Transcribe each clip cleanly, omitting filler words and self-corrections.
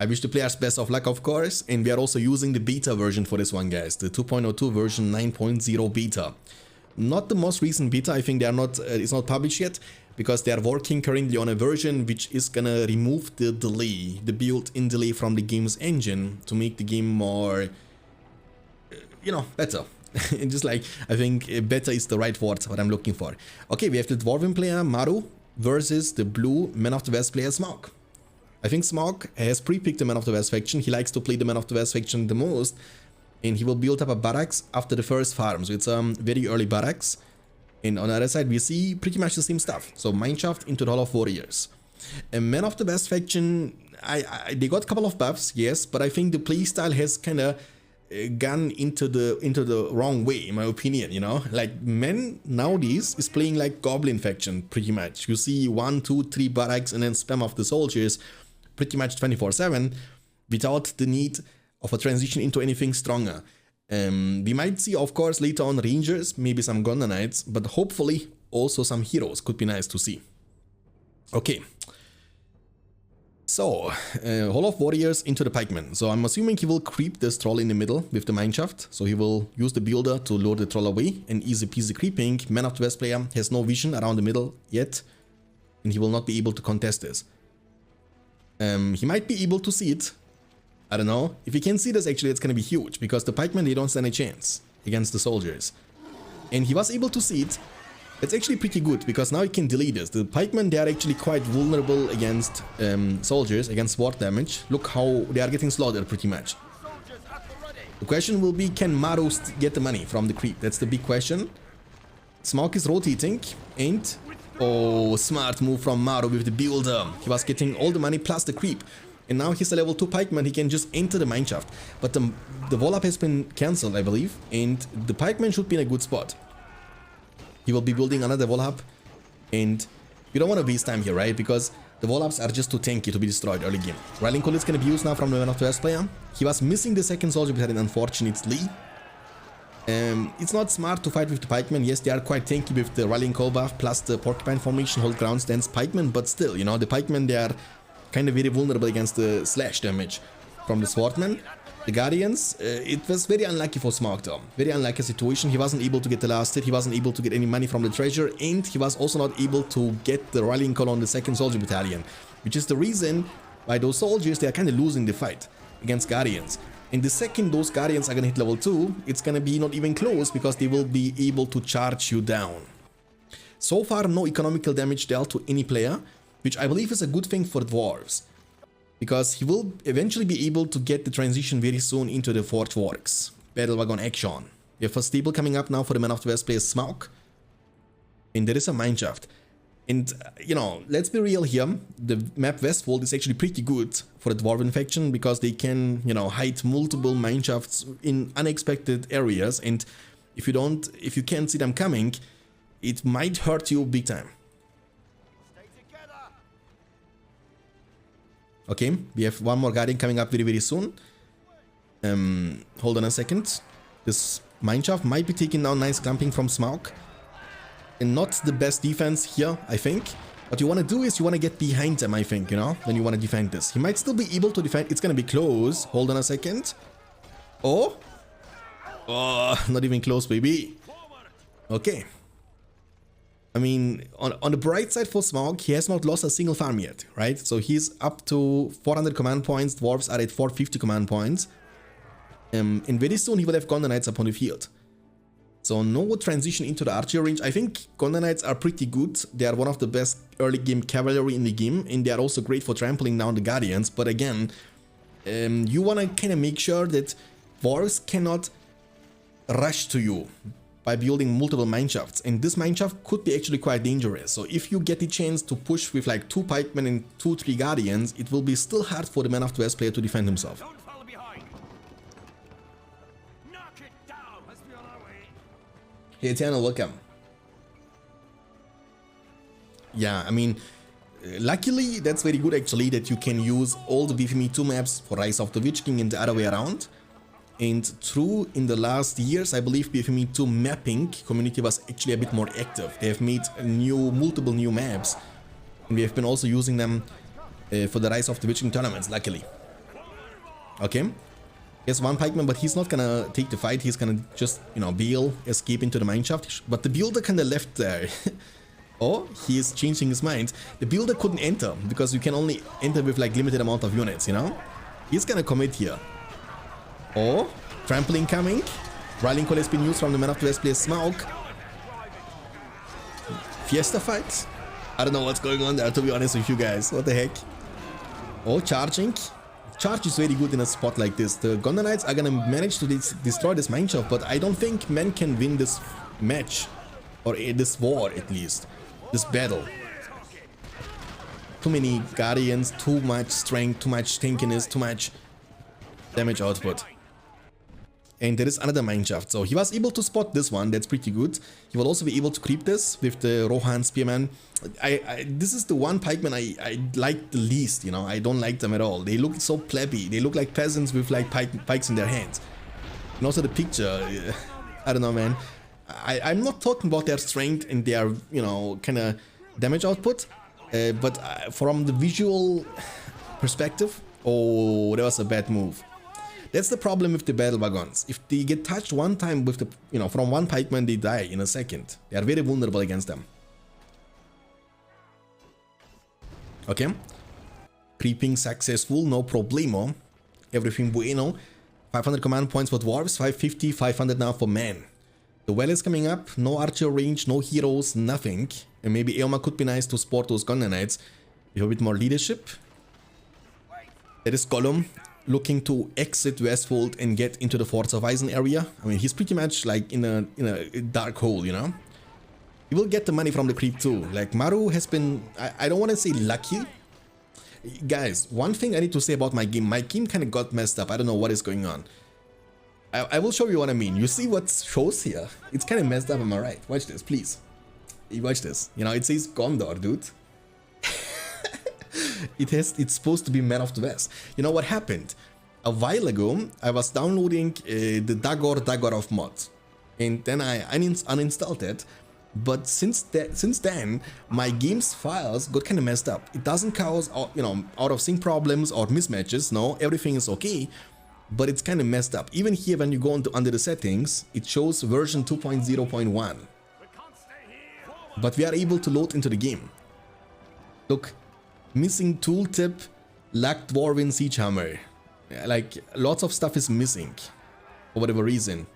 I wish the players best of luck, of course, and we are also using the beta version for this one, guys, the 2.02 version 9.0 beta. Not the most recent beta, I think they are not, it's not published yet, because they are working currently on a version which is gonna remove the delay, the built-in delay from the game's engine to make the game more, you know, better. Just like, I think better is the right word, what I'm looking for. Okay, we have the Dwarven player, Maru, versus the blue Man of the West player, Smaug. I think Smaug has pre-picked the Man of the West faction. He likes to play the Man of the West faction the most, and he will build up a barracks after the first farm. So it's very early barracks. And on the other side, we see pretty much the same stuff. So Mineshaft into the Hall of Warriors. A Man of the West faction, they got a couple of buffs, yes, but I think the playstyle has kind of gone into the wrong way, in my opinion, you know. Like, men nowadays is playing like Goblin faction, pretty much. You see 1, 2, 3 barracks and then spam off the soldiers pretty much 24/7 without the need of a transition into anything stronger. We might see, of course, later on Rangers, maybe some Gondor Knights, but hopefully also some heroes could be nice to see. Okay. So, Hall of Warriors into the Pikemen. So I'm assuming he will creep this troll in the middle with the Mineshaft. So he will use the builder to lure the troll away, and easy peasy creeping. Man of the West player has no vision around the middle yet, and he will not be able to contest this. He might be able to see it. I don't know. If he can see this, actually, it's going to be huge, because the pikemen, they don't stand a chance against the soldiers. And he was able to see it. It's actually pretty good, because now he can delay this. The pikemen, they are actually quite vulnerable against soldiers, against sword damage. Look how they are getting slaughtered, pretty much. The question will be, can Maru get the money from the creep? That's the big question. Smaug is rotating, and... oh, smart move from Maru with the builder. He was getting all the money plus the creep. And now he's a level 2 pikeman, he can just enter the Mineshaft. But the wall up has been cancelled, I believe. And the pikeman should be in a good spot. He will be building another wall up. And you don't want to waste time here, right? Because the wall ups are just too tanky to be destroyed early game. Rallying Call is going to be used now from the Man of the West player. He was missing the second soldier behind, unfortunately. It's not smart to fight with the pikemen. Yes, they are quite tanky with the Rallying Call buff plus the Porcupine formation, hold ground stance pikemen, but still, you know, the pikemen, they are kind of very vulnerable against the slash damage from the swordmen. The Guardians, it was very unlucky for Smaug though. Very unlucky situation. He wasn't able to get the last hit, he wasn't able to get any money from the treasure, and he was also not able to get the Rallying Call on the second soldier battalion, which is the reason why those soldiers, they are kind of losing the fight against Guardians. And the second those Guardians are gonna hit level 2, it's gonna be not even close, because they will be able to charge you down. So far, no economical damage dealt to any player, which I believe is a good thing for dwarves, because he will eventually be able to get the transition very soon into the Forthress battle wagon action. We have a stable coming up now for the Man of the West player, Smaug, and there is a Mineshaft. And, you know, let's be real here, the map Westfold is actually pretty good for the Dwarven faction, because they can, you know, hide multiple Mineshafts in unexpected areas, and if you can't see them coming, it might hurt you big time. Okay, we have one more Guardian coming up very, very soon. Hold on a second. This Mineshaft might be taking down nice clumping from Smaug. And not the best defense here, I think. What you want to do is you want to get behind them, I think, you know, when you want to defend this. He might still be able to defend. It's going to be close. Hold on a second. Oh. Oh, not even close, baby. Okay. I mean, on the bright side for Smaug, he has not lost a single farm yet, right? So he's up to 400 command points. Dwarves are at 450 command points. And very soon he will have Gondor Knights upon the field. So no transition into the archer range. I think Gondor Knights are pretty good. They are one of the best early game cavalry in the game, and they are also great for trampling down the Guardians. But again, you want to kind of make sure that dwarves cannot rush to you by building multiple Mineshafts, and this Mineshaft could be actually quite dangerous. So if you get the chance to push with like 2 pikemen and 2-3 Guardians, it will be still hard for the Man of the West player to defend himself. Hey Eternal, welcome. Yeah, I mean, luckily that's very good actually, that you can use all the BFME 2 maps for Rise of the Witch King and the other way around. And through in the last years, I believe BFME 2 mapping community was actually a bit more active. They have made multiple new maps, and we have been also using them for the Rise of the Witch King tournaments, luckily. Okay. He has one pikeman, but he's not gonna take the fight. He's gonna just, you know, bail, escape into the mineshaft. But the builder kinda left there. Oh, he is changing his mind. The builder couldn't enter because you can only enter with like limited amount of units, you know? He's gonna commit here. Oh, trampling coming. Rallying call has been used from the Man of the West player Smoke. Fiesta fight? I don't know what's going on there, to be honest with you guys. What the heck? Oh, charging. Charge is very good in a spot like this. The Gondor Knights are gonna manage to destroy this mineshaft, but I don't think men can win this match. Or this war, at least. This battle. Too many guardians, too much strength, too much tankiness, too much damage output. And there is another mineshaft, so he was able to spot this one, that's pretty good. He will also be able to creep this with the Rohan Spearman. This is the one pikeman I like the least, you know, I don't like them at all. They look so plebby, they look like peasants with like pikes in their hands. And also the picture, I don't know, man. I'm not talking about their strength and their, you know, kind of damage output, but from the visual perspective, oh, that was a bad move. That's the problem with the battle wagons. If they get touched one time with the, you know, from one pikeman, they die in a second. They are very vulnerable against them. Okay. Creeping successful, no problemo. Everything bueno. 500 command points for dwarves, 550, 500 now for men. The well is coming up, no archer range, no heroes, nothing. And maybe Eomer could be nice to sport those Gondor Knights. We have a bit more leadership. That is Gollum, looking to exit Westfold and get into the Forts of Eisen area. I mean, he's pretty much like in a dark hole, you know? He will get the money from the creep too. Like, Maru has been, I don't want to say lucky. Guys, one thing I need to say about my game kind of got messed up. I don't know what is going on. I will show you what I mean. You see what shows here? It's kind of messed up, am I right? Watch this, please. Watch this. You know, it says Gondor, dude. It's supposed to be Man of the West. You know what happened? A while ago, I was downloading the Dagorath mod. And then I uninstalled it. But since then, my game's files got kind of messed up. It doesn't cause, you know, out of sync problems or mismatches. No, everything is okay. But it's kind of messed up. Even here, when you go under the settings, it shows version 2.0.1. But we are able to load into the game. Look, missing tooltip, lacked Dwarven siege hammer. Like, lots of stuff is missing for whatever reason.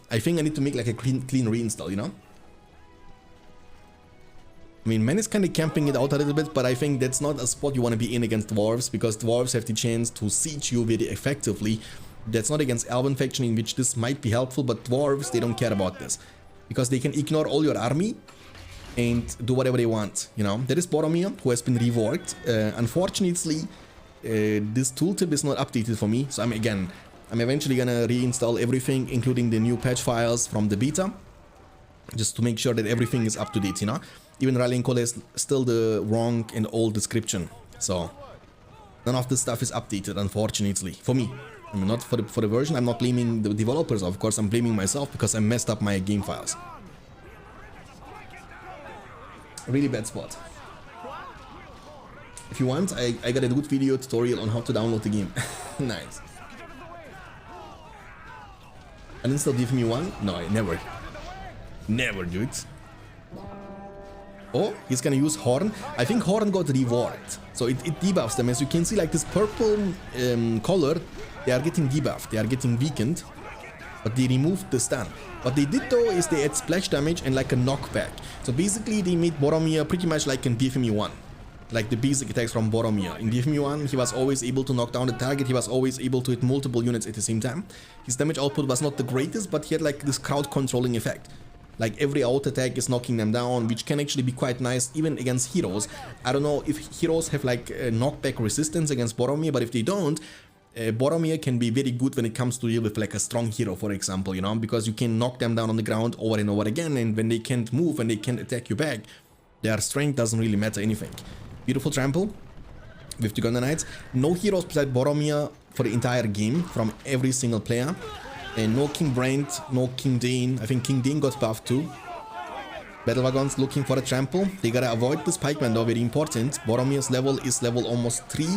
I think I need to make like a clean reinstall, you know? I mean, man is kind of camping it out a little bit, but I think that's not a spot you want to be in against dwarves, because dwarves have the chance to siege you very effectively. That's not against Elven faction, in which this might be helpful, but dwarves, they don't care about this, because they can ignore all your army and do whatever they want, you know? There is Boromir, who has been reworked. Unfortunately, this tooltip is not updated for me, so I'm eventually gonna reinstall everything, including the new patch files from the beta, just to make sure that everything is up to date, you know? Even Rallying Call is still the wrong and old description, so none of this stuff is updated, unfortunately, for me. I mean, not for the version. I'm not blaming the developers, of course, I'm blaming myself because I messed up my game files. Really bad spot. If you want, I got a good video tutorial on how to download the game. Nice. Uninstall BFME 1? No, I never. Never do it. Oh, he's gonna use Horn. I think Horn got reworked, so it debuffs them. As you can see, like this purple color, they are getting debuffed, they are getting weakened, but they removed the stun. What they did though is they add splash damage and like a knockback. So basically they made Boromir pretty much like in BFME 1. Like the basic attacks from Boromir. In BFME 1, he was always able to knock down the target, he was always able to hit multiple units at the same time. His damage output was not the greatest, but he had like this crowd controlling effect. Like every auto attack is knocking them down, which can actually be quite nice even against heroes. I don't know if heroes have like a knockback resistance against Boromir, but if they don't, Boromir can be very good when it comes to deal with like a strong hero, for example, you know, because you can knock them down on the ground over and over again, and when they can't move and they can't attack you back, their strength doesn't really matter anything. Beautiful trample with the Gondor Knights. No heroes beside Boromir for the entire game from every single player. And no King Brent, no King Dane. I think King Dane got buffed too. Battle Wagons looking for a trample. They gotta avoid this pikeman though, very important. Boromir's level is level almost 3.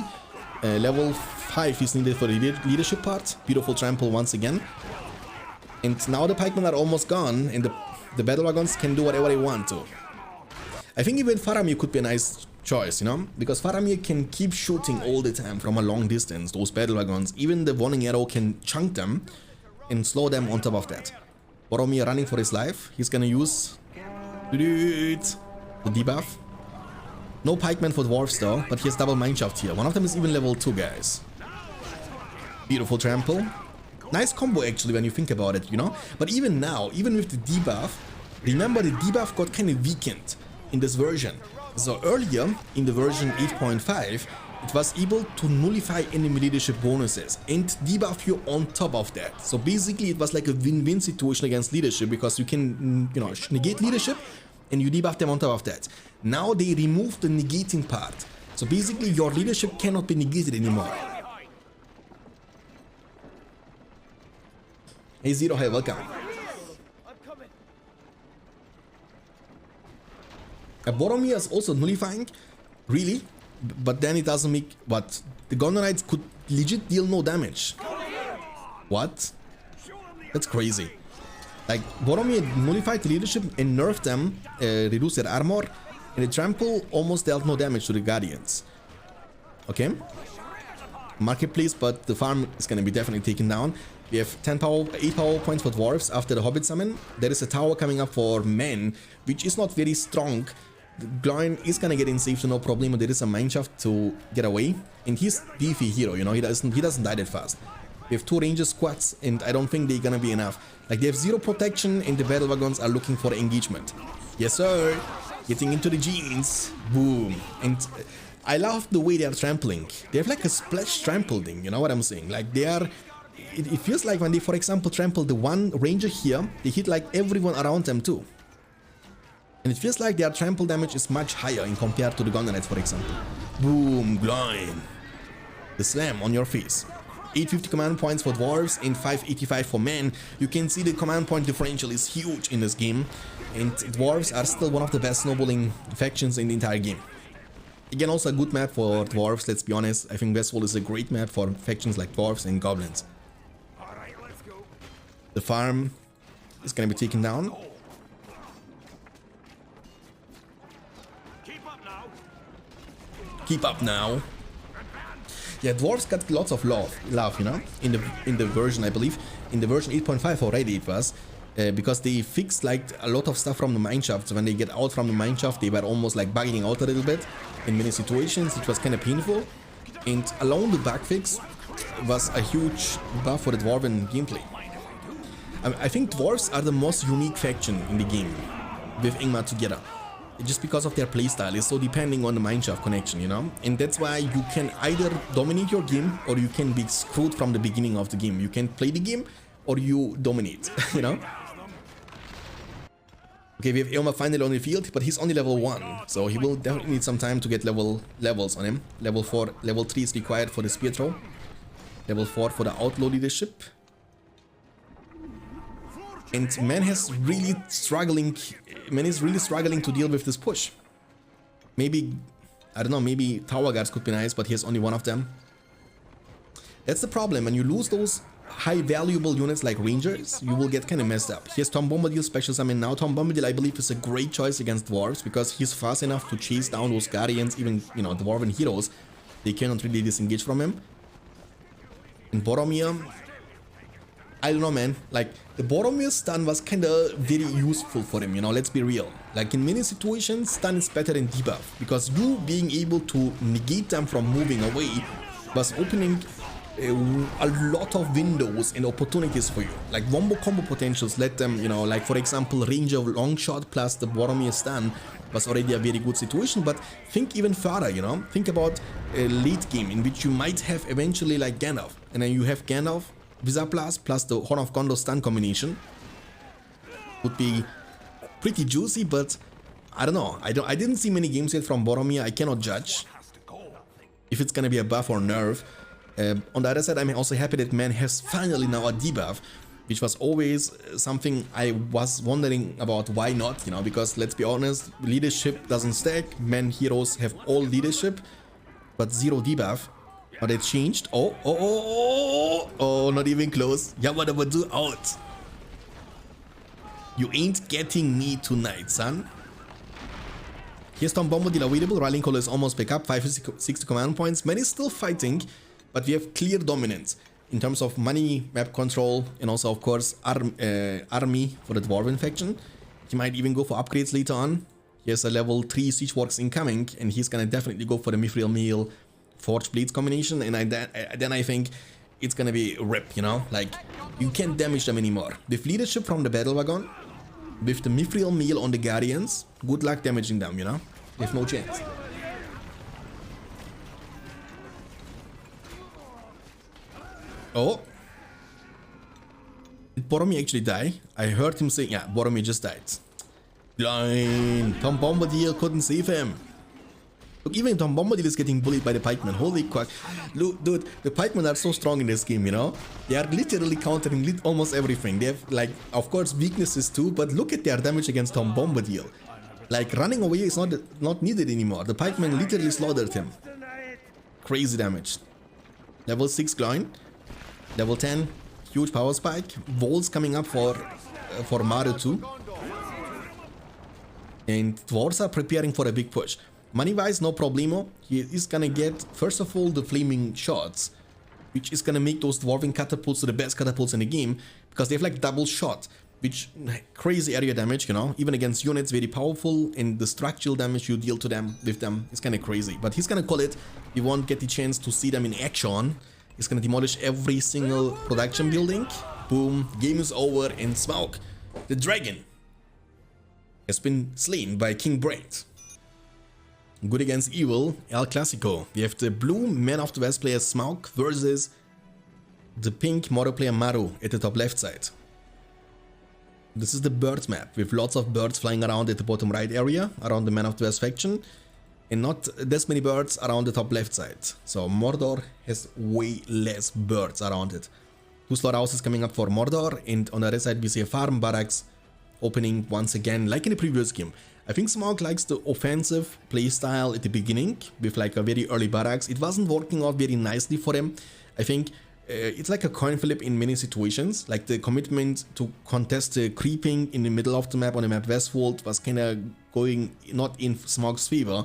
Level 5 is needed for the leadership part. Beautiful trample once again. And now the pikemen are almost gone, and the battle wagons can do whatever they want to. I think even Faramir could be a nice choice, you know, because Faramir can keep shooting all the time from a long distance, those battle wagons. Even the warning arrow can chunk them and slow them on top of that. Boromir running for his life. He's gonna use the debuff. No pikemen for dwarves though, but he has double mineshaft here. One of them is even level 2, guys. Beautiful trample. Nice combo actually when you think about it, you know. But even now, even with the debuff, remember the debuff got kind of weakened in this version. So earlier in the version 8.5, it was able to nullify enemy leadership bonuses and debuff you on top of that. So basically it was like a win-win situation against leadership, because you can, you know, negate leadership and you debuff them on top of that. Now they removed the negating part. So basically your leadership cannot be negated anymore. Hey Zero, hey, welcome. Boromir is also nullifying, really, but then it doesn't make what? The Gondorites could legit deal no damage. What? That's crazy. Like, Boromir nullified the leadership and nerfed them, reduced their armor, and the trample almost dealt no damage to the Guardians. Okay. Marketplace, but the farm is gonna be definitely taken down. We have 8 power points for dwarves after the Hobbit summon. There is a tower coming up for men, which is not very strong. Goblin is gonna get in safe, so no problem. There is a mineshaft to get away, and he's beefy hero, you know. He doesn't die that fast. We have 2 ranger squads, and I don't think they're gonna be enough. Like, they have 0 protection, and the battle wagons are looking for engagement. Yes, sir. Getting into the genes. Boom. And I love the way they are trampling. They have like a splash trample thing, you know what I'm saying? Like, they are... It feels like when they, for example, trample the one ranger here, they hit like everyone around them too. And it feels like their trample damage is much higher in compared to the Gondorites, for example. Boom, Goblin. The slam on your face. 850 command points for dwarves and 585 for men. You can see the command point differential is huge in this game. And dwarves are still one of the best snowballing factions in the entire game. Again, also a good map for dwarves, let's be honest. I think Westworld is a great map for factions like dwarves and goblins. The farm is gonna be taken down. Keep up now. Yeah, dwarves got lots of love, you know, in the version, I believe, in the version 8.5 already it was, because they fixed like a lot of stuff from the mineshafts. When they get out from the mineshaft, they were almost like bugging out a little bit in many situations. It was kind of painful, and alone the bug fix was a huge buff for the Dwarven gameplay. I think dwarves are the most unique faction in the game with Ingmar together, just because of their playstyle is so depending on the mineshaft connection, you know, and that's why you can either dominate your game or you can be screwed from the beginning of the game. You can play the game or you dominate, you know. Okay, we have Eomer finally on the field, but he's only level 1, so he will definitely need some time to get levels on him. Level 4, level 3 is required for the spear throw, level 4 for the outlaw leadership. And man is really struggling to deal with this push. Maybe, I don't know, maybe tower guards could be nice, but he has only one of them. That's the problem. When you lose those high valuable units like rangers, you will get kind of messed up. Here's Tom Bombadil special summon now. Tom Bombadil, I believe, is a great choice against dwarves because he's fast enough to chase down those guardians, even, you know, dwarven heroes. They cannot really disengage from him. And Boromir, I don't know, man, like, the Boromir stun was kinda very useful for him, you know, let's be real. Like, in many situations, stun is better than debuff, because you being able to negate them from moving away was opening a lot of windows and opportunities for you. Like, wombo combo potentials let them, you know, like, for example, range of long shot plus the Boromir stun was already a very good situation, but think even further, you know, think about a late game in which you might have eventually, like, Gandalf, and then you have Gandalf, Visaplas plus the Horn of Gondor stun combination would be pretty juicy, but I don't know. I didn't see many games yet from Boromir. I cannot judge if it's gonna be a buff or nerf. On the other side, I'm also happy that man has finally now a debuff, which was always something I was wondering about why not, you know, because let's be honest, leadership doesn't stack. Man heroes have all leadership, but 0 debuff. Oh, they changed. Oh, not even close. Do out. You ain't getting me tonight, son. Here's Tom Bombadil available. Rallying Call is almost back up. 560 command points. Man is still fighting, but we have clear dominance in terms of money, map control, and also, of course, army for the Dwarven faction. He might even go for upgrades later on. He has a level 3 siege works incoming, and he's gonna definitely go for the Mithril Meal Forge Blades combination. And then I think it's gonna be rip, you know? Like, you can't damage them anymore. With leadership from the Battle Wagon, with the Mithril Meal on the Guardians, good luck damaging them, you know? They have no chance. Oh. Did Boromir actually die? I heard him say, yeah, Boromir just died. Blind. Tom Bombadil couldn't save him. Look, even Tom Bombadil is getting bullied by the pikemen. Holy crap. Look, dude, the pikemen are so strong in this game, you know? They are literally countering almost everything. They have, like, of course, weaknesses too, but look at their damage against Tom Bombadil. Like, running away is not needed anymore. The pikemen literally slaughtered him. Crazy damage. Level 6 Gloin. Level 10. Huge power spike. Walls coming up for Mario too. And dwarves are preparing for a big push. Money-wise, no problemo. He is gonna get, first of all, the flaming shots, which is gonna make those dwarven catapults the best catapults in the game, because they have like double shot, which crazy area damage, you know, even against units, very powerful, and the structural damage you deal to them with them is kind of crazy. But he's gonna call it. You won't get the chance to see them in action. He's gonna demolish every single production building. Boom, game is over, and smoke. The dragon has been slain by King Braid. Good against evil, El Clasico. We have the blue Man of the West player Smaug versus the pink Mordor player Maru at the top left side. This is the birds map with lots of birds flying around at the bottom right area around the Man of the West faction, and not this many birds around the top left side. So Mordor has way less birds around it. 2 slaughterhouses coming up for Mordor, and on the other side we see a farm barracks opening once again, like in the previous game. I think Smaug likes the offensive playstyle at the beginning with like a very early barracks. It wasn't working out very nicely for him. I think it's like a coin flip in many situations. Like the commitment to contest the creeping in the middle of the map on the map Westfold was kind of going not in Smaug's favor.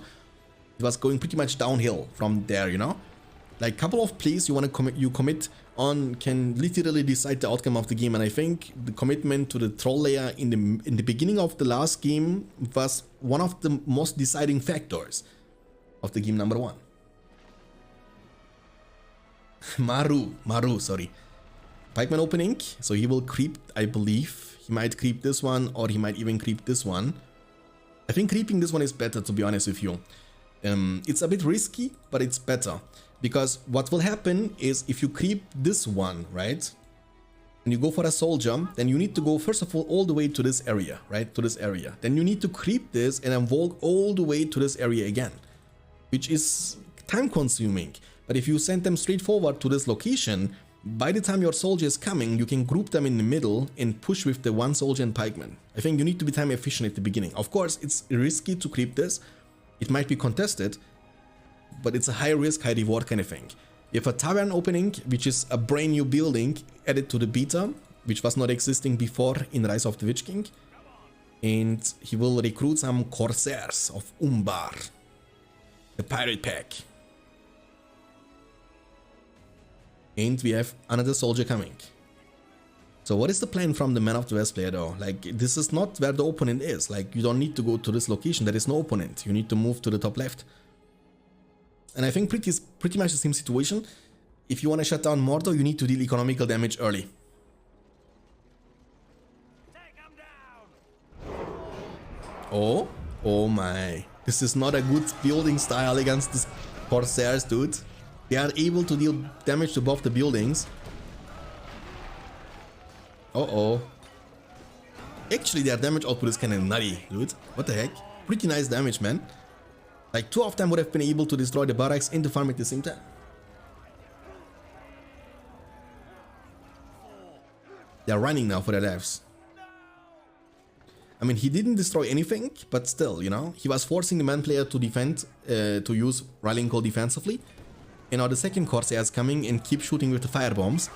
It was going pretty much downhill from there, you know. Like couple of plays you want to commit on can literally decide the outcome of the game, and I think the commitment to the troll layer in the beginning of the last game was one of the most deciding factors of the game number 1. Maru, sorry. Pikeman opening, so he will creep, I believe. He might creep this one, or he might even creep this one. I think creeping this one is better, to be honest with you. It's a bit risky, but it's better. Because what will happen is if you creep this one, right, and you go for a soldier, then you need to go first of all the way to this area, right, to this area. Then you need to creep this and then walk all the way to this area again, which is time consuming. But if you send them straight forward to this location, by the time your soldier is coming, you can group them in the middle and push with the one soldier and pikeman. I think you need to be time efficient at the beginning. Of course, it's risky to creep this. It might be contested, but it's a high risk, high reward kind of thing. You have a tavern opening, which is a brand new building added to the beta, which was not existing before in Rise of the Witch King. And he will recruit some Corsairs of Umbar, the pirate pack. And we have another soldier coming. So what is the plan from the Man of the West player though? Like, this is not where the opponent is. Like, you don't need to go to this location, there is no opponent. You need to move to the top left. And I think pretty much the same situation. If you want to shut down Mordor, you need to deal economical damage early. Oh my. This is not a good building style against the Corsairs, dude. They are able to deal damage to both the buildings. Actually, their damage output is kind of nutty, dude. What the heck? Pretty nice damage, man. Like, 2 of them would have been able to destroy the barracks and the farm at the same time. They're running now for their lives. I mean, he didn't destroy anything, but still, you know, he was forcing the man player to defend, to use Rallying Call defensively. And now the second Corsair is coming and keep shooting with the fire bombs.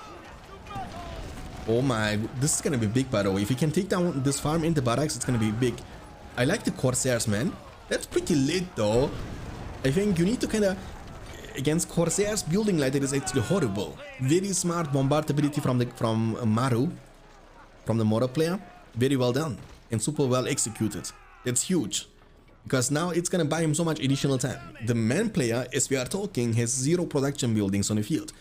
Oh my, this is gonna be big, by the way. If you can take down this farm in the barracks, it's gonna be big. I like the Corsairs, man. That's pretty lit, though. I think you need to kind of... Against Corsairs, building like that is actually horrible. Very smart bombardability from Maru, from the Mordor player. Very well done and super well executed. That's huge. Because now it's gonna buy him so much additional time. The man player, as we are talking, has 0 production buildings on the field.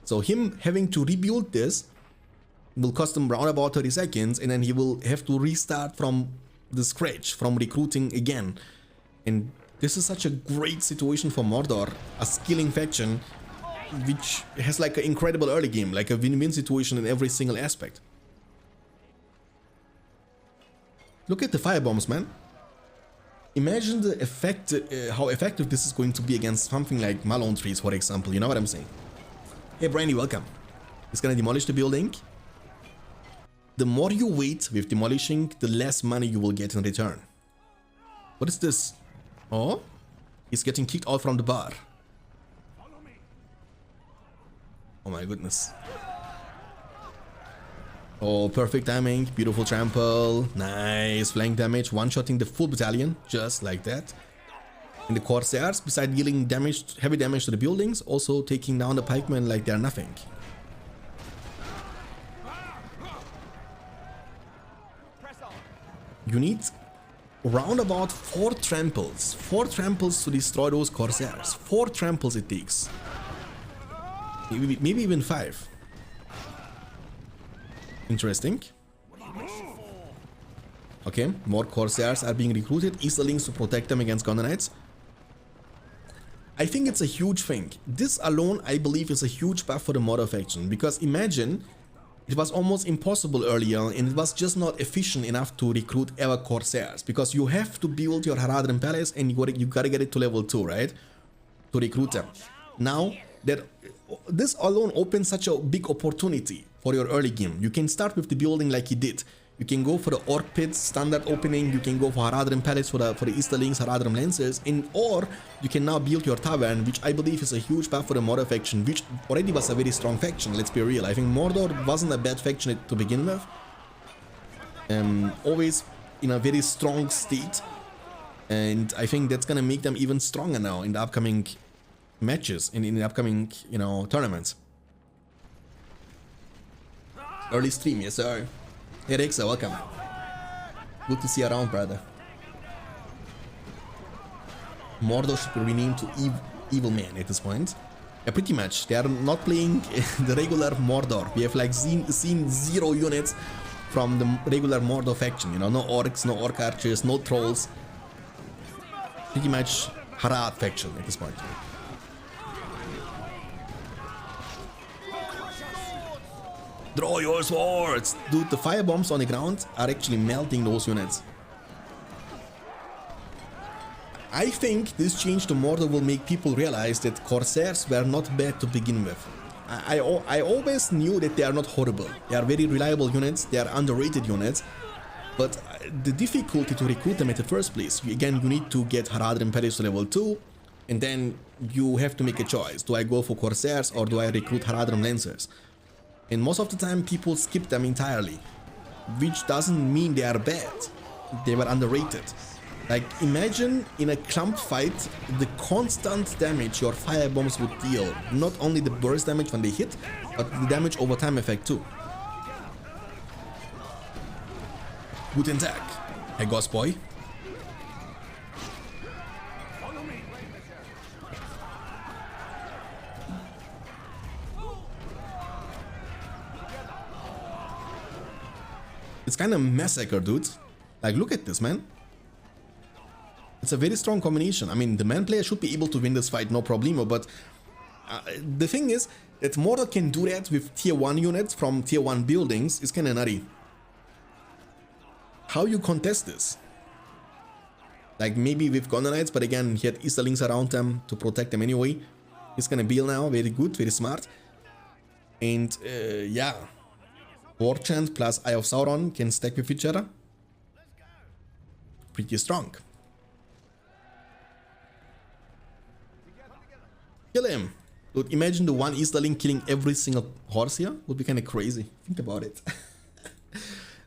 So him having to rebuild this will cost him around about 30 seconds, and then he will have to restart from the scratch, from recruiting again. And this is such a great situation for Mordor, a skilling faction which has like an incredible early game, like a win-win situation in every single aspect. Look at the firebombs, man. Imagine the effect, how effective this is going to be against something like Malone trees, for example. You know what I'm saying? Hey, Brandy, welcome. He's gonna demolish the building. The more you wait with demolishing, the less money you will get in return. What is this? Oh, he's getting kicked out from the bar. Oh my goodness. Oh, perfect timing, beautiful trample, nice flank damage, one-shotting the full battalion, just like that. And the Corsairs, besides dealing damage, heavy damage to the buildings, also taking down the pikemen like they're nothing. You need round about 4 tramples to destroy those Corsairs. 4 tramples it takes. Maybe even 5. Interesting. Okay, more Corsairs are being recruited. Easterlings to protect them against Gondonites. I think it's a huge thing. This alone, I believe, is a huge buff for the Mordor faction. Because imagine, it was almost impossible earlier, and it was just not efficient enough to recruit ever Corsairs. Because you have to build your Haradrim Palace, and you gotta get it to level 2, right? To recruit them. Now, this alone opens such a big opportunity for your early game. You can start with the building like he did. You can go for the Orc Pits standard opening, you can go for Haradrim Palace for the Easterlings, Haradrim Lancers, or you can now build your Tavern, which I believe is a huge buff for the Mordor faction, which already was a very strong faction, let's be real. I think Mordor wasn't a bad faction to begin with. Always in a very strong state, and I think that's gonna make them even stronger now in the upcoming matches, in the upcoming, you know, tournaments. Early stream, yes sir. Hey Rexa, welcome. Good to see you around, brother. Mordor should be renamed to Evil Man at this point. Yeah, pretty much. They are not playing the regular Mordor. We have like seen 0 units from the regular Mordor faction. You know, no orcs, no orc archers, no trolls. Pretty much Harad faction at this point. Draw your swords! Dude, the firebombs on the ground are actually melting those units. I think this change to Mordor will make people realize that Corsairs were not bad to begin with. I always knew that they are not horrible. They are very reliable units, they are underrated units. But the difficulty to recruit them at the first place, again, you need to get Haradrim Palace to level 2. And then you have to make a choice. Do I go for Corsairs or do I recruit Haradrim Lancers? And most of the time people skip them entirely, which doesn't mean they are bad. They were underrated. Like, imagine in a clump fight the constant damage your firebombs would deal. Not only the burst damage when they hit, but the damage over time effect too. Guten Tag, Herr Gossboy. It's kind of massacre, dude. Like, look at this, man. It's a very strong combination. I mean, the man player should be able to win this fight, no problemo, but the thing is that Mordor can do that with tier 1 units from tier 1 buildings is kind of nutty. How you contest this? Like, maybe with Gondonites, but again, he had Easterlings around them to protect them anyway. He's gonna build now, very good, very smart. And, yeah. War Chant plus Eye of Sauron can stack with each other. Pretty strong. Kill him. Dude, imagine the one Easterling killing every single horse here. Would be kind of crazy. Think about it.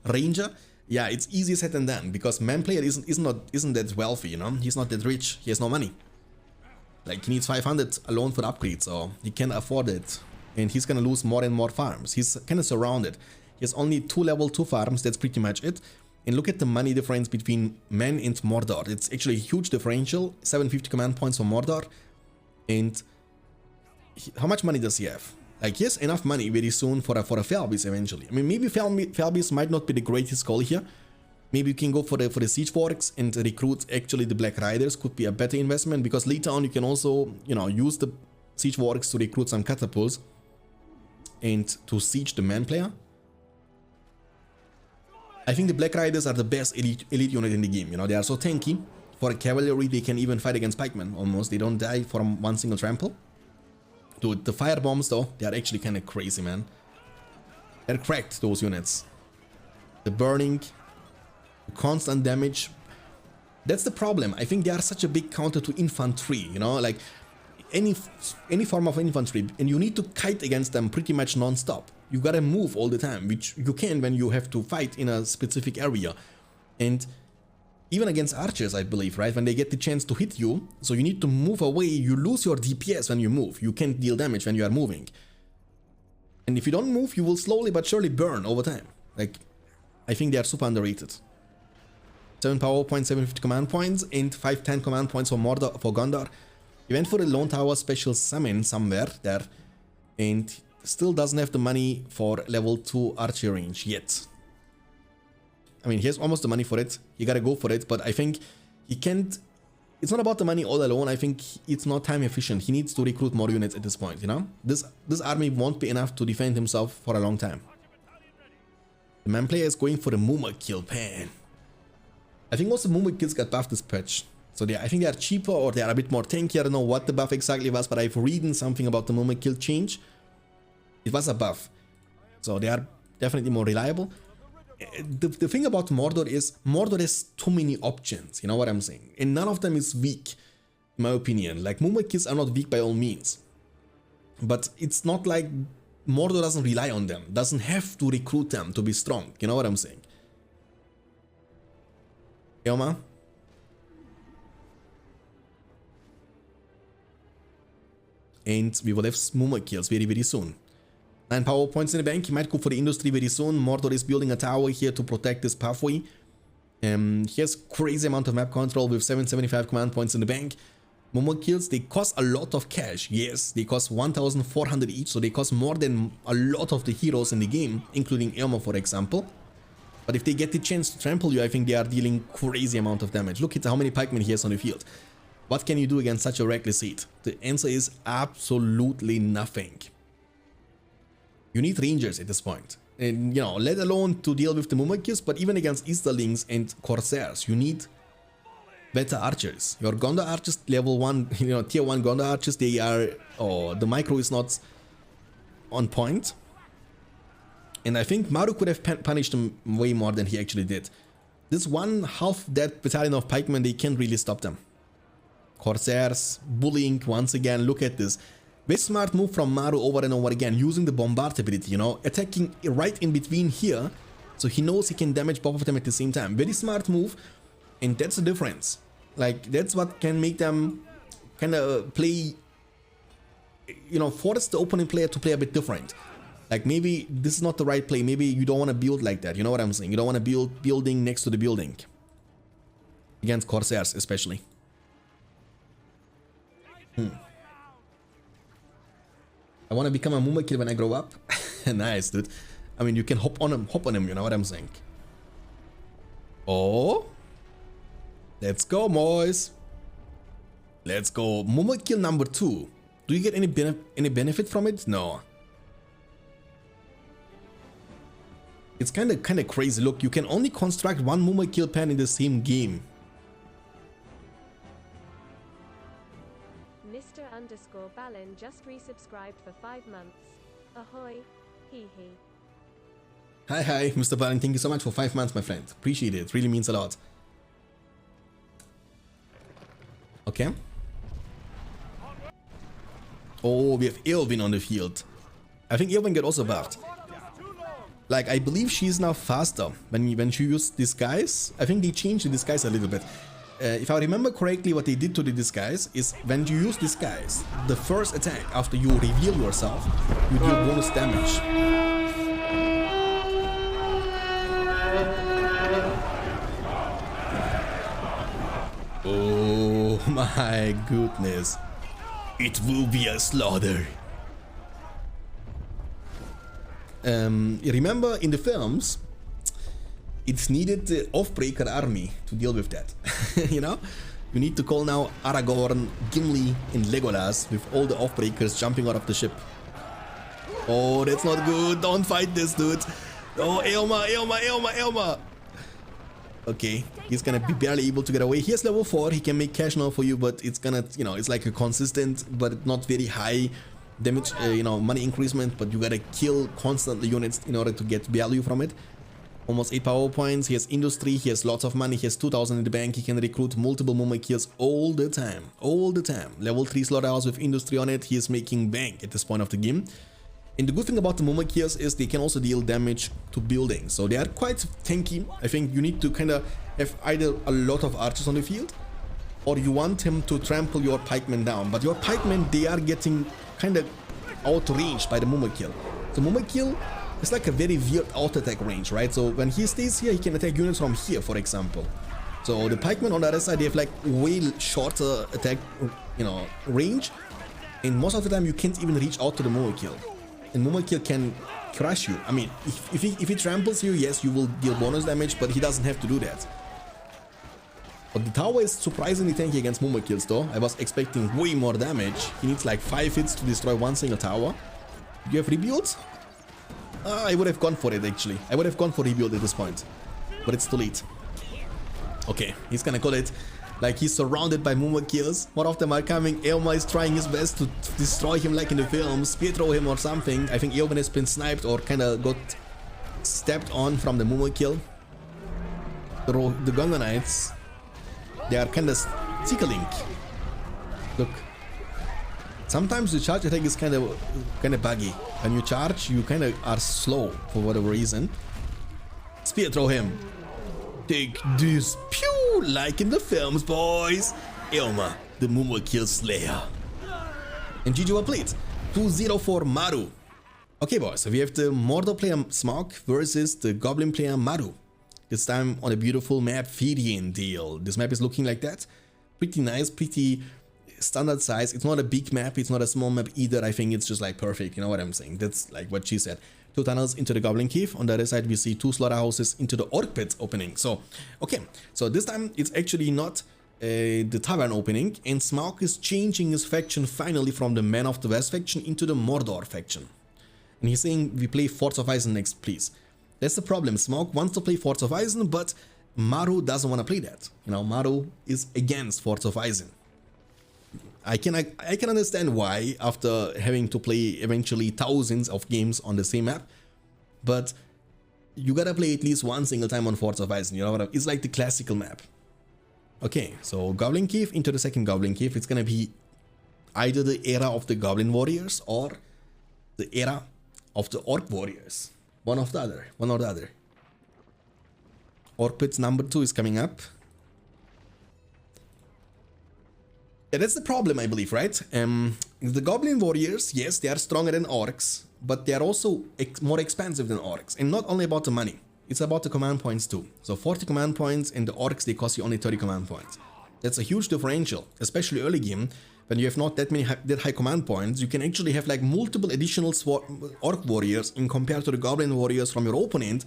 Ranger, yeah, it's easier said than done because man player isn't that wealthy, you know. He's not that rich. He has no money. Like he needs 500 alone for the upgrade, so he can't afford it, and he's gonna lose more and more farms. He's kind of surrounded. He has only 2 level 2 farms. That's pretty much it. And look at the money difference between men and Mordor. It's actually a huge differential. 750 command points for Mordor, and how much money does he have? Like, he has enough money very soon for a Felbeast eventually. I mean, maybe Felbeast might not be the greatest call here. Maybe you can go for the siege forks and recruit actually the Black Riders. Could be a better investment because later on you can also, you know, use the siege forks to recruit some catapults and to siege the man player. I think the Black Riders are the best elite unit in the game. You know, they are so tanky. For a cavalry, they can even fight against pikemen almost. They don't die from one single trample. Dude, the fire bombs though, they are actually kind of crazy, man. They're cracked, those units. The burning, the constant damage. That's the problem. I think they are such a big counter to infantry, you know, like any form of infantry, and you need to kite against them pretty much non-stop. You gotta move all the time, which you can when you have to fight in a specific area. And even against archers, I believe, right? When they get the chance to hit you, so you need to move away. You lose your DPS when you move. You can't deal damage when you are moving. And if you don't move, you will slowly but surely burn over time. Like, I think they are super underrated. 7 power points, 750 command points, and 510 command points for Mordor, for Gondor. He went for a Lone Tower special summon somewhere there, and still doesn't have the money for level 2 archer range yet. I mean, he has almost the money for it. You gotta go for it, but I think he can't. It's not about the money all alone. I think it's not time efficient. He needs to recruit more units at this point, you know? This army won't be enough to defend himself for a long time. The man player is going for the Mûmakil pan. I think most of the Mûmakils got buffed this patch. So I think they are cheaper or they are a bit more tanky. I don't know what the buff exactly was, but I've read something about the Mûmakil change. It was a buff. So they are definitely more reliable. The thing about Mordor is Mordor has too many options, you know what I'm saying? And none of them is weak, in my opinion. Like, Mûmakils are not weak by all means. But it's not like Mordor doesn't rely on them, doesn't have to recruit them to be strong, you know what I'm saying? Yoma? And we will have Mûmakils very, very soon. 9 power points in the bank. He might go for the industry very soon. Mordor is building a tower here to protect this pathway. He has crazy amount of map control with 775 command points in the bank. Mûmakils, they cost a lot of cash. Yes, they cost 1,400 each, so they cost more than a lot of the heroes in the game, including Elmo, for example. But if they get the chance to trample you, I think they are dealing crazy amount of damage. Look at how many pikemen he has on the field. What can you do against such a reckless seat? The answer is absolutely nothing. You need rangers at this point. And, you know, let alone to deal with the Mûmakils, but even against Easterlings and Corsairs, you need better archers. Your Gondor archers, level 1, you know, tier 1 Gondor archers, they are... Oh, the micro is not on point. And I think Maru could have punished them way more than he actually did. This one half that battalion of pikemen, they can't really stop them. Corsairs, bullying once again, look at this. Very smart move from Maru over and over again, using the bombard ability, you know, attacking right in between here, so he knows he can damage both of them at the same time. Very smart move, and that's the difference. Like, that's what can make them kind of play, you know, force the opponent player to play a bit different. Like, maybe this is not the right play, maybe you don't want to build like that, you know what I'm saying? You don't want to build building next to the building. Against Corsairs, especially. I want to become a Mûmakil when I grow up. Nice, dude. I mean, you can hop on him, you know what I'm saying? Oh. Let's go, boys. Let's go. Mûmakil number 2. Do you get any benefit from it? No. It's kind of crazy. Look, you can only construct one Mûmakil pen in the same game. Mr_Ballin just resubscribed for 5 months. Ahoy, hee hee. Hi, Mr. Ballin, thank you so much for 5 months, my friend. Appreciate it, really means a lot. Okay. Oh, we have Eowyn on the field. I think Eowyn get also buffed. Like, I believe she's now faster when she used disguise. I think they changed the disguise a little bit. If I remember correctly, what they did to the disguise is when you use disguise, the first attack after you reveal yourself, you deal bonus damage. Oh my goodness. It will be a slaughter. Remember in the films, it's needed the Oathbreaker army to deal with that. You know? You need to call now Aragorn, Gimli, and Legolas with all the Oathbreakers jumping out of the ship. Oh, that's not good. Don't fight this, dude. Oh, Eomer. Okay, he's gonna be barely able to get away. He has level 4, he can make cash now for you, but it's gonna, you know, it's like a consistent but not very high damage, you know, money increasement, but you gotta kill constantly units in order to get value from it. Almost 8 power points, he has industry, he has lots of money, he has 2000 in the bank, he can recruit multiple Mûmakils all the time. Level 3 slaughterhouse with industry on it, he is making bank at this point of the game. And the good thing about the Mûmakils is they can also deal damage to buildings, so they are quite tanky. I think you need to kind of have either a lot of archers on the field, or you want him to trample your pikemen down. But your pikemen, they are getting kind of outranged by the Mûmakil. The Mûmakil is like a very weird auto-attack range, right? So when he stays here, he can attack units from here, for example. So the pikemen on the other side, they have like way shorter attack, you know, range. And most of the time, you can't even reach out to the Mûmakil. And Mûmakil can crush you. I mean, if he tramples you, yes, you will deal bonus damage, but he doesn't have to do that. But the tower is surprisingly tanky against Mûmakils though. I was expecting way more damage. He needs like 5 hits to destroy one single tower. Do you have rebuilds? I would have gone for it actually. I would have gone for rebuild at this point. But it's too late. Okay, he's gonna call it. Like, he's surrounded by Mûmakils. More of them are coming. Eomer is trying his best to destroy him like in the films. Spear throw him or something. I think Eomer has been sniped or kinda got stepped on from the Mûmakil. The Gondonites, they are kinda tickling. Look. Sometimes the charge attack is kinda buggy. When you charge, you kinda are slow for whatever reason. Spear throw him. Take this, pew, like in the films, boys. Eomer, the Mûmakil Slayer. And GG well played. 2-0 for Maru. Okay, boys, so we have the Mordor player Smaug versus the Goblin player Maru. This time on a beautiful map, Firian deal. This map is looking like that. Pretty nice, pretty standard size. It's not a big map, it's not a small map either. I think it's just like perfect, you know what I'm saying? That's like what she said. 2 tunnels into the Goblin Cave. On the other side, we see 2 slaughterhouses into the Orc Pits opening. So, okay. So this time, it's actually not the Tavern opening. And Smaug is changing his faction finally from the Man of the West faction into the Mordor faction. And he's saying, we play Forts of Eisen next, please. That's the problem. Smaug wants to play Forts of Eisen, but Maru doesn't want to play that. You know, Maru is against Forts of Eisen. I can understand why, after having to play eventually thousands of games on the same map, but you gotta play at least one single time on Forts of Eisen, you know what I mean? It's like the classical map. Okay, so Goblin Cave into the second Goblin Cave. It's gonna be either the era of the Goblin Warriors or the era of the Orc Warriors. One or the other. Orc Pits number 2 is coming up. Yeah, that's the problem, I believe, right? The Goblin Warriors, yes, they are stronger than Orcs, but they are also more expensive than Orcs. And not only about the money, it's about the command points too. So 40 command points, and the Orcs, they cost you only 30 command points. That's a huge differential, especially early game. When you have not that high command points, you can actually have like multiple additional Orc Warriors in compared to the Goblin Warriors from your opponent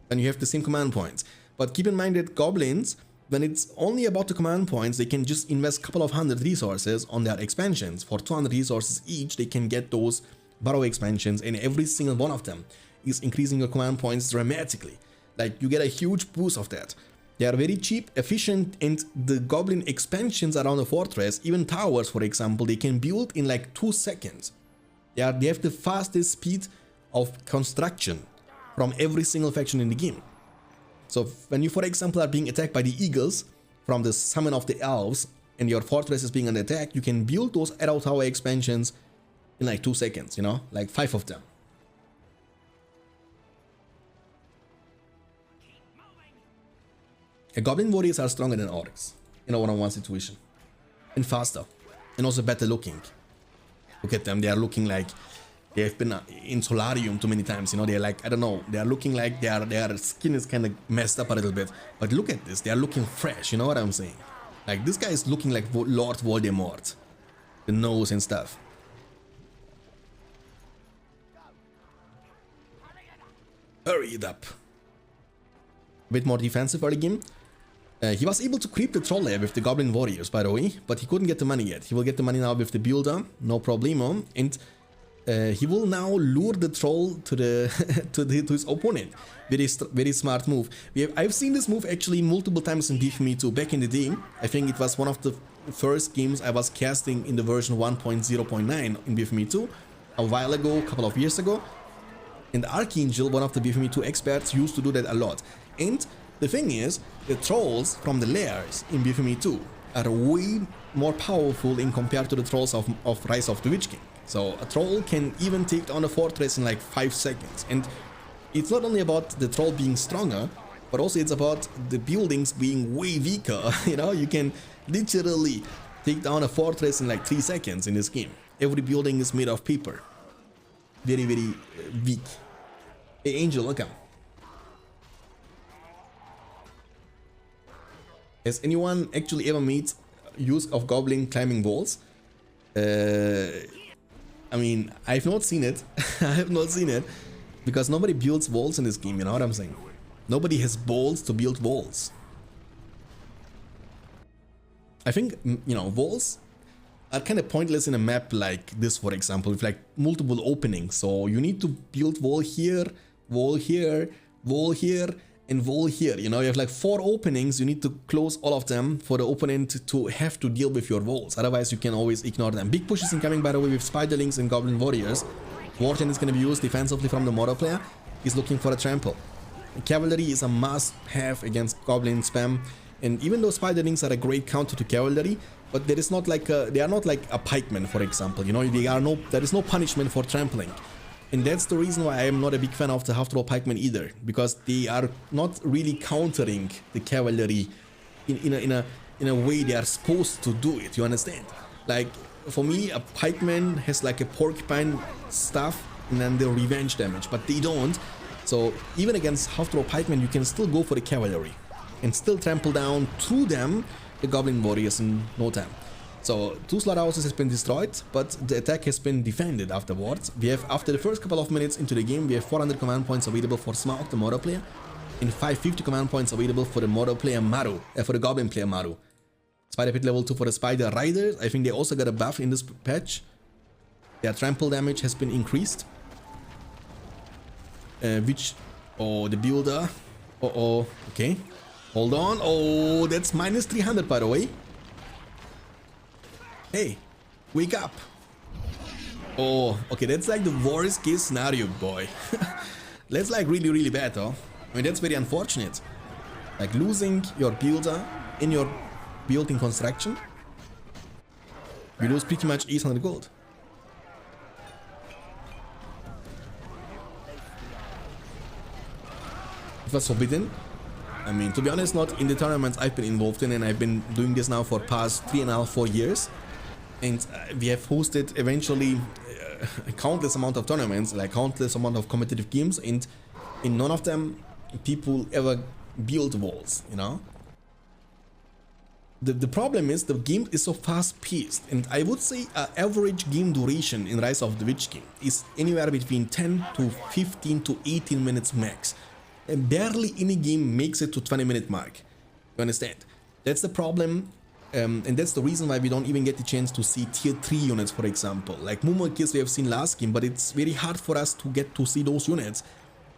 when you have the same command points. But keep in mind that Goblins, when it's only about the command points, they can just invest a couple of 100 resources on their expansions. For 200 resources each, they can get those burrow expansions, and every single one of them is increasing your command points dramatically. Like, you get a huge boost of that. They are very cheap, efficient, and the Goblin expansions around the fortress, even towers for example, they can build in like 2 seconds. They have the fastest speed of construction from every single faction in the game. So when you, for example, are being attacked by the eagles from the summon of the elves and your fortress is being under attack, you can build those arrow tower expansions in like 2 seconds, you know, like 5 of them. Goblin warriors are stronger than orcs in a one-on-one situation, and faster, and also better looking. Look at them, they are looking like they have been in solarium too many times, you know, they're like, I don't know, they are looking like their skin is kind of messed up a little bit, but look at this, they are looking fresh, you know what I'm saying? Like, this guy is looking like Lord Voldemort, the nose and stuff. Hurry it up. A bit more defensive early game. He was able to creep the troll lair with the Goblin warriors, by the way, but he couldn't get the money yet. He will get the money now with the builder, no problemo, and he will now lure the troll to the to his opponent. Very smart move. I've seen this move actually multiple times in BFME 2 back in the day. I think it was one of the first games I was casting in the version 1.0.9 in BFME 2 a while ago, a couple of years ago. And Archangel, one of the BFME 2 experts, used to do that a lot. And the thing is, the trolls from the lairs in BFME 2 are way more powerful in compared to the trolls of Rise of the Witch King. So a troll can even take down a fortress in like 5 seconds. And it's not only about the troll being stronger, but also it's about the buildings being way weaker. You know, you can literally take down a fortress in like 3 seconds in this game. Every building is made of paper. Very, very weak. Hey, Angel, welcome. Has anyone actually ever made use of Goblin climbing walls? I mean, I've not seen it. I have not seen it. Because nobody builds walls in this game, you know what I'm saying? Nobody has balls to build walls. I think, you know, walls are kind of pointless in a map like this, for example, with like multiple openings. So you need to build wall here, wall here, wall here, and wall here. You know, you have like 4 openings, you need to close all of them for the opponent to have to deal with your walls. Otherwise, you can always ignore them. Big push is incoming, by the way, with Spiderlings and Goblin Warriors. Wargen is going to be used defensively from the Mordor player. He's looking for a trample. Cavalry is a must-have against Goblin spam. And even though Spiderlings are a great counter to cavalry, but there is not like they are not like a pikeman, for example. You know, there is no punishment for trampling. And that's the reason why I am not a big fan of the half-troll pikemen either, because they are not really countering the cavalry in a way they are supposed to do it. You understand? Like, for me, a pikeman has like a porcupine stuff and then the revenge damage, but they don't. So even against half-troll pikemen, you can still go for the cavalry and still trample down through them the Goblin Warriors in no time. So 2 slaughterhouses has been destroyed, but the attack has been defended afterwards. We have, after the first couple of minutes into the game, we have 400 command points available for Smaug, the Mordor player, and 550 command points available for the Mordor player Maru, for the Goblin player Maru. Spider Pit level 2 for the Spider Riders. I think they also got a buff in this patch. Their trample damage has been increased. Oh, the builder. Uh-oh. Okay. Hold on. Oh, that's minus 300, by the way. Hey, wake up. Oh, okay, that's like the worst case scenario, boy. That's like really, really bad, though. I mean, that's very unfortunate. Like losing your builder in your building construction. You lose pretty much 800 gold. It was forbidden. I mean, to be honest, not in the tournaments I've been involved in, and I've been doing this now for past 3.5, 4 years. And we have hosted eventually a countless amount of tournaments, like countless amount of competitive games, and in none of them people ever build walls, you know. The problem is the game is so fast paced, and I would say average game duration in Rise of the Witch King is anywhere between 10 to 15 to 18 minutes max. And barely any game makes it to 20-minute mark. You understand? That's the problem. And that's the reason why we don't even get the chance to see tier 3 units, for example. Like Mûmakil we have seen last game, but it's very hard for us to get to see those units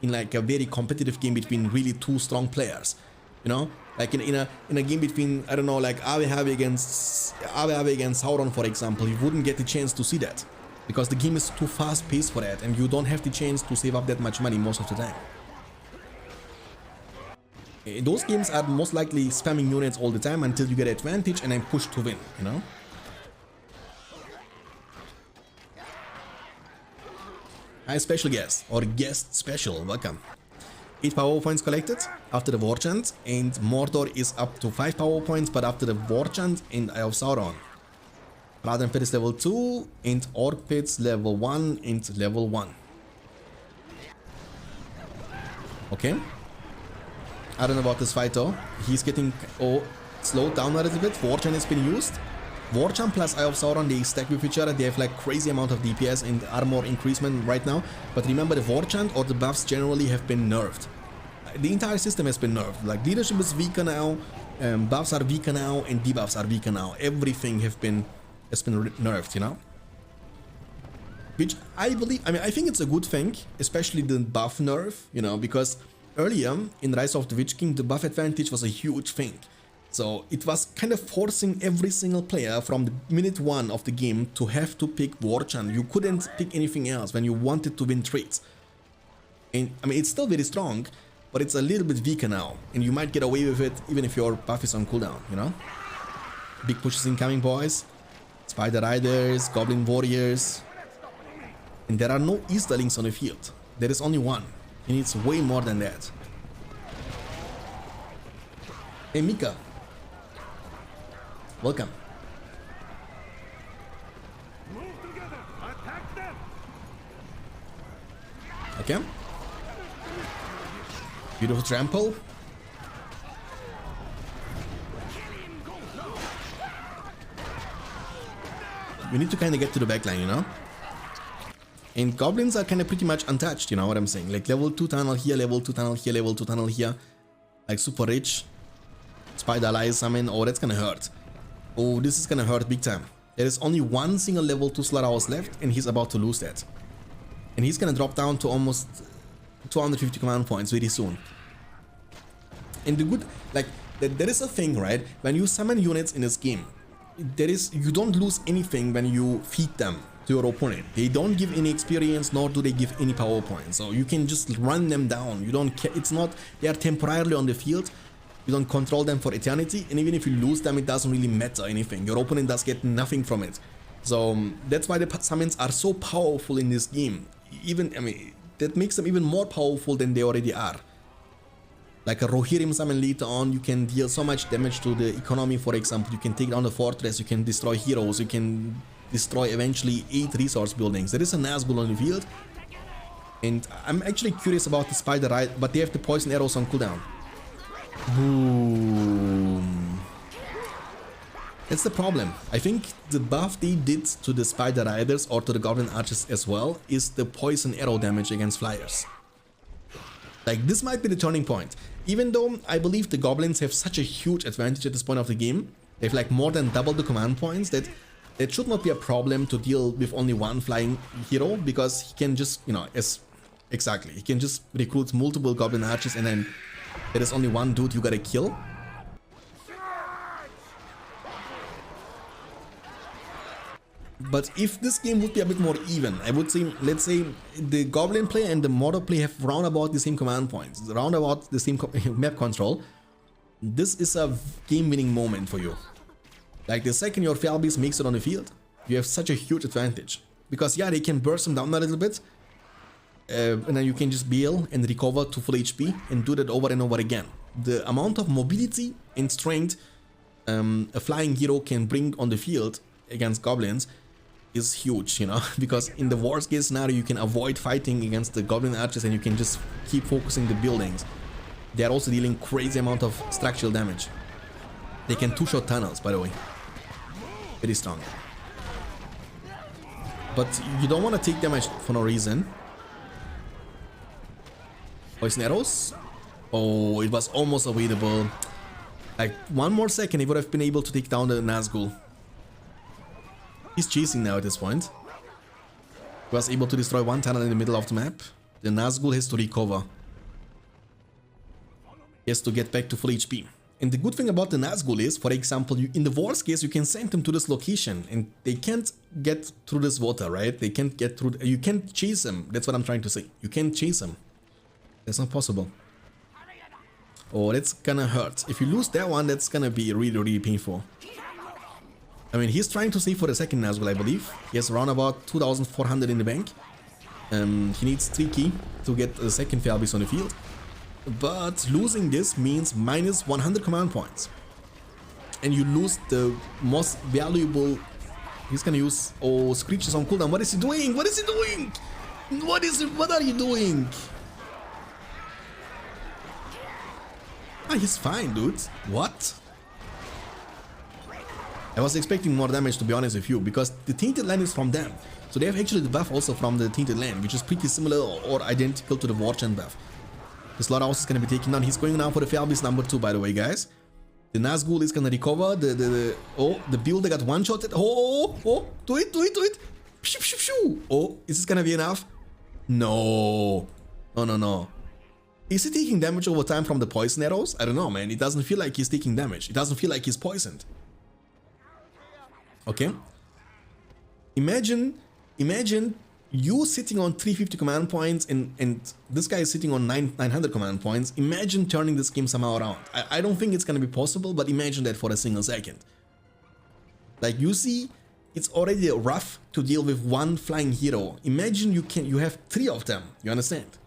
in like a very competitive game between really 2 strong players. You know, like in a game between, I don't know, like Ave against Sauron, for example, you wouldn't get the chance to see that because the game is too fast paced for that, and you don't have the chance to save up that much money most of the time. Those games are most likely spamming units all the time until you get advantage and then push to win, you know? Hi, special guest, or guest special, welcome. 8 power points collected after the War Chant, and Mordor is up to 5 power points, but after the War Chant and Eye of Sauron. Raden Pit is level 2, and Orc Pit's level 1 and level 1. Okay. I don't know about this fight though. He's getting slowed down a little bit. War Chant has been used. War Chant plus Eye of Sauron, they stack with each other. They have like crazy amount of DPS and armor increasement right now. But remember, the War Chant or the buffs generally have been nerfed. The entire system has been nerfed. Like leadership is weaker now, buffs are weaker now, and debuffs are weaker now. Everything has been nerfed, you know. Which I believe, I mean, I think it's a good thing, especially the buff nerf, you know, because earlier in Rise of the Witch King, the buff advantage was a huge thing. So it was kind of forcing every single player from the minute 1 of the game to have to pick War Chant. You couldn't pick anything else when you wanted to win trades. And I mean, it's still very strong, but it's a little bit weaker now. And you might get away with it even if your buff is on cooldown, you know? Big pushes incoming, boys. Spider Riders, Goblin Warriors. And there are no Easterlings on the field. There is only one. He needs way more than that. Hey, Mika. Welcome. Okay. Beautiful trample. We need to kind of get to the backline, you know? And goblins are kind of pretty much untouched, you know what I'm saying? Like level 2 tunnel here, level 2 tunnel here, level 2 tunnel here. Like super rich. Spider allies summon. Oh, that's gonna hurt. Oh, this is gonna hurt big time. There is only one single level 2 Slaughterhouse left, and he's about to lose that. And he's gonna drop down to almost 250 command points very soon. And the good, like, there is a thing, right? When you summon units in this game, you don't lose anything when you feed them to your opponent. They don't give any experience, nor do they give any power points. So you can just run them down. You don't care. It's not, they are temporarily on the field. You don't control them for eternity, and even if you lose them, it doesn't really matter anything. Your opponent does get nothing from it. So that's why the summons are so powerful in this game. Even, I mean, that makes them even more powerful than they already are. Like a Rohirrim summon later on, you can deal so much damage to the economy, for example. You can take down the fortress, you can destroy heroes, you can destroy eventually 8 resource buildings. There is a Nazgûl on the field. And I'm actually curious about the Spider Ride, but they have the poison arrows on cooldown. Boom. That's the problem. I think the buff they did to the Spider Riders or to the Goblin Archers as well is the poison arrow damage against flyers. Like, this might be the turning point. Even though I believe the Goblins have such a huge advantage at this point of the game, they have like more than double the command points, that it should not be a problem to deal with only one flying hero, because he can just, you know, exactly, he can just recruit multiple Goblin Archers, and then there is only one dude you gotta kill. But if this game would be a bit more even, I would say, let's say the Goblin player and the Mordor player have round about the same command points, round about the same map control. This is a game-winning moment for you. Like, the second your Fel Beast makes it on the field, you have such a huge advantage. Because yeah, they can burst him down a little bit, and then you can just bail and recover to full HP and do that over and over again. The amount of mobility and strength a flying hero can bring on the field against goblins is huge, you know, because in the worst case scenario you can avoid fighting against the Goblin Archers and you can just keep focusing the buildings. They are also dealing crazy amount of structural damage. They can two-shot tunnels, by the way. Very strong. But you don't want to take damage for no reason. Poison arrows. Oh, it was almost avoidable. Like, one more second, he would have been able to take down the Nazgûl. He's chasing now at this point. He was able to destroy one tunnel in the middle of the map. The Nazgûl has to recover. He has to get back to full HP. And the good thing about the Nazgûl is, for example, in the worst case, you can send them to this location and they can't get through this water, right? They can't get through, you can't chase them. That's what I'm trying to say. You can't chase them. That's not possible. Oh, that's gonna hurt. If you lose that one, that's gonna be really, really painful. I mean, he's trying to save for the second Nazgûl, I believe. He has around about 2,400 in the bank. He needs 3 key to get the second Fairbeast on the field. But losing this means minus 100 command points. And you lose the most valuable... He's gonna use... Oh, Screech is on cooldown. What is he doing? What is he doing? What are you doing? Ah, he's fine, dude. What? I was expecting more damage, to be honest with you, because the Tainted Land is from them. So they have actually the buff also from the Tainted Land, which is pretty similar or identical to the Warchant buff. The Slaughterhouse is going to be taken down. He's going now for the Fairbeast number 2, by the way, guys. The Nazgûl is going to recover. The builder got one-shotted. Oh, do it. Shoo, shoo, shoo. Oh, is this going to be enough? No. No. Is he taking damage over time from the poison arrows? I don't know, man. It doesn't feel like he's taking damage. It doesn't feel like he's poisoned. Okay. Imagine you sitting on 350 command points and this guy is sitting on 900 command points. Imagine turning this game somehow around. I don't think it's gonna be possible, but imagine that for a single second. Like, you see, it's already rough to deal with one flying hero. Imagine you have 3 of them. You understand?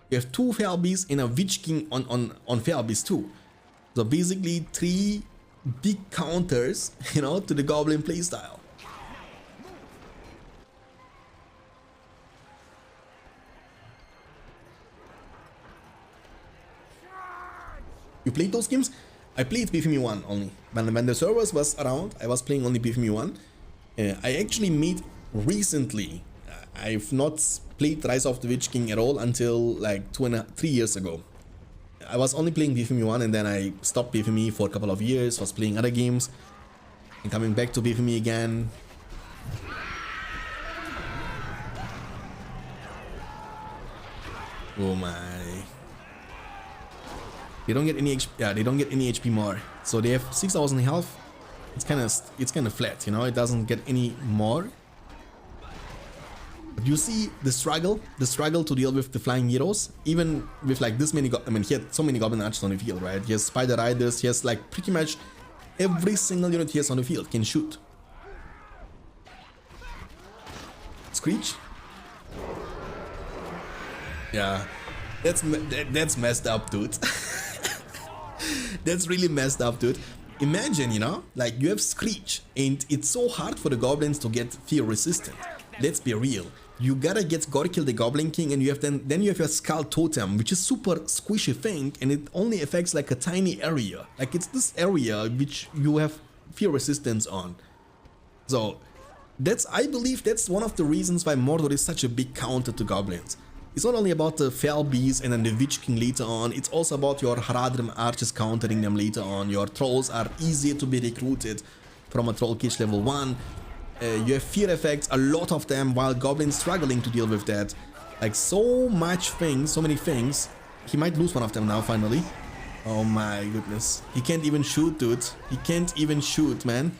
You have 2 Fairbeasts and a Witch King on Fairbeast too. So basically 3 big counters, you know, to the Goblin playstyle. You played those games? I played BFME 1 only. When the servers was around, I was playing only BFME 1. I actually made recently, I've not played Rise of the Witch King at all until like 3 years ago. I was only playing BFME 1 and then I stopped BFME for a couple of years, was playing other games, and coming back to BFME again. Oh my. They don't get any HP, yeah, they don't get any HP more. So they have 6,000 health. It's kind of flat, you know, it doesn't get any more. But you see the struggle to deal with the flying heroes, even with like this many, I mean, he had so many Goblin Archers on the field, right? He has Spider Riders, he has like pretty much every single unit he has on the field can shoot. Screech? Yeah, that's messed up, dude. That's really messed up, dude. Imagine, you know, like you have Screech and it's so hard for the Goblins to get fear resistant. Let's be real. You gotta get Goblin the Goblin King, and you have then you have your Skull Totem, which is super squishy thing, and it only affects like a tiny area. Like it's this area which you have fear resistance on. So I believe that's one of the reasons why Mordor is such a big counter to Goblins. It's not only about the Fairbeast and then the Witch King later on, it's also about your Haradrim Archers countering them later on. Your Trolls are easier to be recruited from a Troll Cage level 1. You have fear effects, a lot of them, while Goblin's struggling to deal with that. Like so many things. He might lose one of them now finally. Oh my goodness. He can't even shoot, dude. He can't even shoot, man.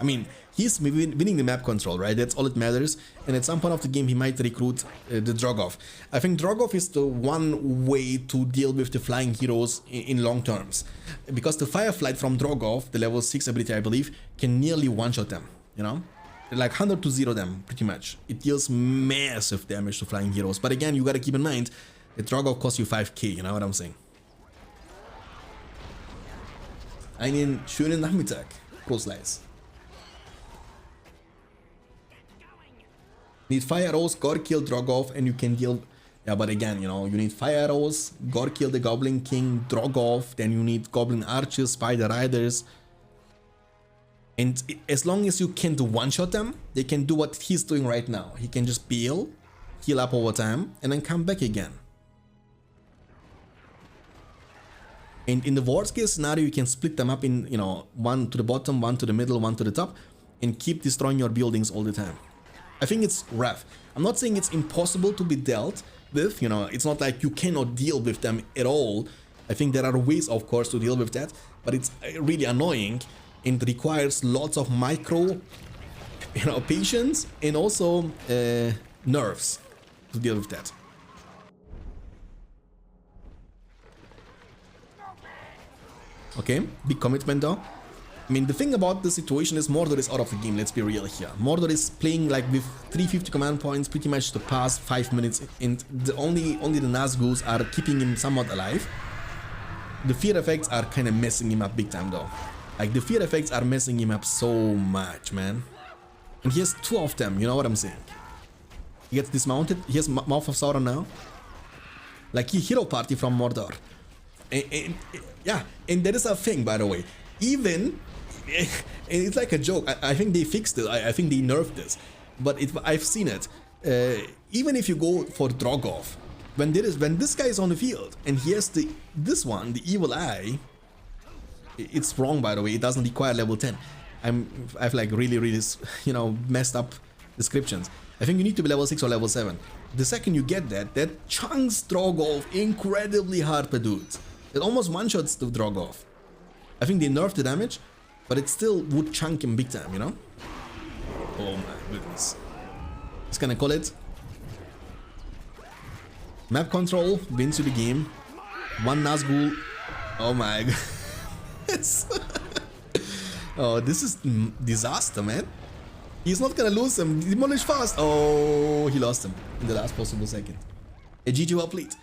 I mean, he's winning the map control, right? That's all that matters. And at some point of the game, he might recruit the Drogoth. I think Drogoth is the one way to deal with the flying heroes in long terms. Because the Fireflight from Drogoth, the level 6 ability, I believe, can nearly one-shot them, you know? Like 100 to 0 them, pretty much. It deals massive damage to flying heroes. But again, you gotta keep in mind, that Drogoth costs you 5k, you know what I'm saying? Einen schönen Nachmittag, Großleis. Need fire arrows, god kill Drogoth, and you can deal. Yeah, but again, you know, you need fire arrows, god kill the Goblin King, Drogoth, then you need Goblin Archers, Spider Riders. And as long as you can do one-shot them, they can do what he's doing right now. He can just heal up over time, and then come back again. And in the worst case scenario, you can split them up in, you know, one to the bottom, one to the middle, one to the top, and keep destroying your buildings all the time. I think it's rough. I'm not saying it's impossible to be dealt with, you know, it's not like you cannot deal with them at all. I think there are ways, of course, to deal with that, but it's really annoying and requires lots of micro, you know, patience and also nerves to deal with that. Okay, big commitment though. I mean, the thing about the situation is Mordor is out of the game, let's be real here. Mordor is playing like with 350 command points pretty much the past 5 minutes, and only the Nazgûls are keeping him somewhat alive. The fear effects are kind of messing him up big time though. Like, the fear effects are messing him up so much, man. And he has 2 of them, you know what I'm saying? He gets dismounted, he has Mouth of Sauron now. Like, he hero party from Mordor. And yeah, and that is a thing, by the way. Even, and it's like a joke, I think they fixed it, I think they nerfed this. But I've seen it. Even if you go for Drogoth, when this guy is on the field, and he has this one, the evil eye, it's wrong, by the way, it doesn't require level 10. I've like really, you know, messed up descriptions. I think you need to be level 6 or level 7. The second you get that chunks Drogoth incredibly hard per dude. It almost one-shots the Drogoth. I think they nerfed the damage, but it still would chunk him big time, you know? Oh my goodness. Just gonna call it. Map control wins you the game. 1 Nazgûl. Oh my god. Oh, this is disaster, man. He's not gonna lose him. Demolish fast. Oh, he lost him in the last possible second. A GG well played.